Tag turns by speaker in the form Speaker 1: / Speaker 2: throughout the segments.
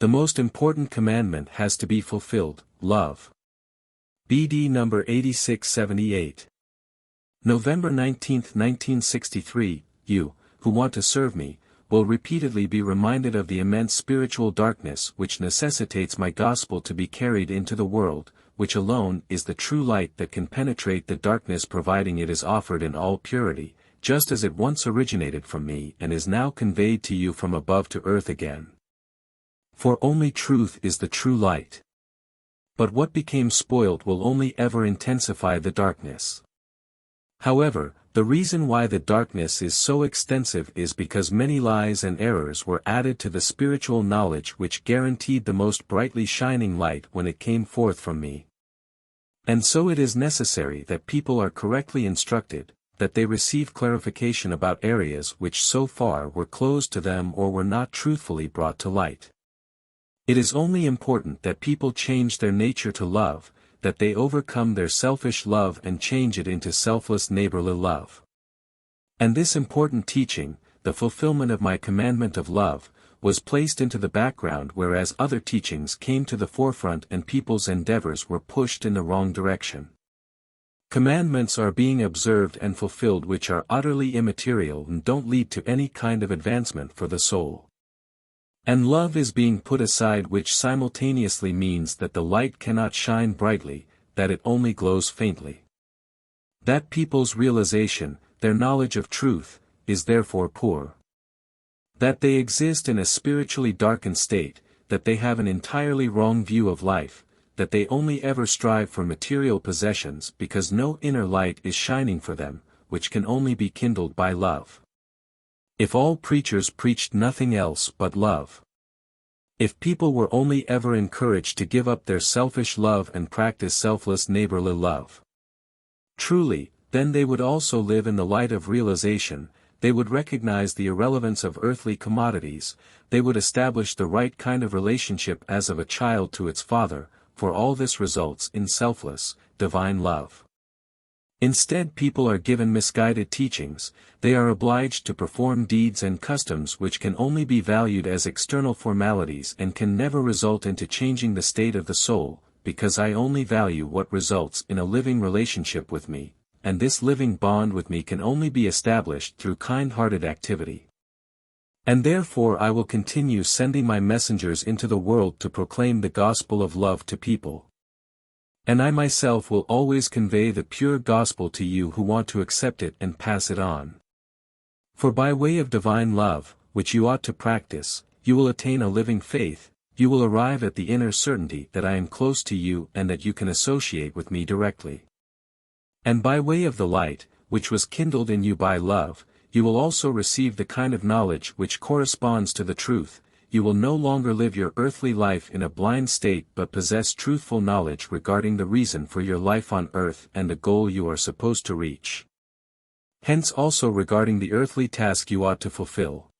Speaker 1: The most important commandment has to be fulfilled, love. BD number 8678. November 19, 1963, you, who want to serve me, will repeatedly be reminded of the immense spiritual darkness which necessitates my gospel to be carried into the world, which alone is the true light that can penetrate the darkness providing it is offered in all purity, just as it once originated from me and is now conveyed to you from above to earth again. For only truth is the true light. But what became spoiled will only ever intensify the darkness. However, the reason why the darkness is so extensive is because many lies and errors were added to the spiritual knowledge which guaranteed the most brightly shining light when it came forth from me. And so it is necessary that people are correctly instructed, that they receive clarification about areas which so far were closed to them or were not truthfully brought to light. It is only important that people change their nature to love, that they overcome their selfish love and change it into selfless neighborly love. And this important teaching, the fulfillment of my commandment of love, was placed into the background whereas other teachings came to the forefront and people's endeavors were pushed in the wrong direction. Commandments are being observed and fulfilled which are utterly immaterial and don't lead to any kind of advancement for the soul. And love is being put aside which simultaneously means that the light cannot shine brightly, that it only glows faintly. That people's realization, their knowledge of truth, is therefore poor. That they exist in a spiritually darkened state, that they have an entirely wrong view of life, that they only ever strive for material possessions because no inner light is shining for them, which can only be kindled by love. If all preachers preached nothing else but love. If people were only ever encouraged to give up their selfish love and practice selfless neighborly love. Truly, then they would also live in the light of realization, they would recognize the irrelevance of earthly commodities, they would establish the right kind of relationship as of a child to its father, for all this results in selfless, divine love. Instead people are given misguided teachings, they are obliged to perform deeds and customs which can only be valued as external formalities and can never result into changing the state of the soul, because I only value what results in a living relationship with me, and this living bond with me can only be established through kind-hearted activity. And therefore I will continue sending my messengers into the world to proclaim the gospel of love to people. And I myself will always convey the pure gospel to you who want to accept it and pass it on. For by way of divine love, which you ought to practice, you will attain a living faith, you will arrive at the inner certainty that I am close to you and that you can associate with me directly. And by way of the light, which was kindled in you by love, you will also receive the kind of knowledge which corresponds to the truth. You will no longer live your earthly life in a blind state but possess truthful knowledge regarding the reason for your life on earth and the goal you are supposed to reach. Hence also regarding the earthly task you ought to fulfill.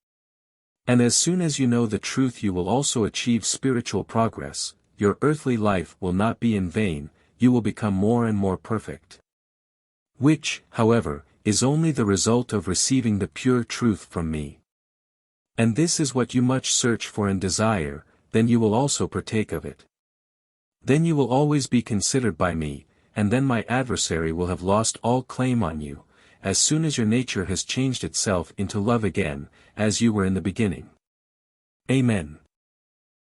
Speaker 1: And as soon as you know the truth you will also achieve spiritual progress, your earthly life will not be in vain, you will become more and more perfect. Which, however, is only the result of receiving the pure truth from me. And this is what you much search for and desire, then you will also partake of it. Then you will always be considered by me, and then my adversary will have lost all claim on you, as soon as your nature has changed itself into love again, as you were in the beginning. Amen.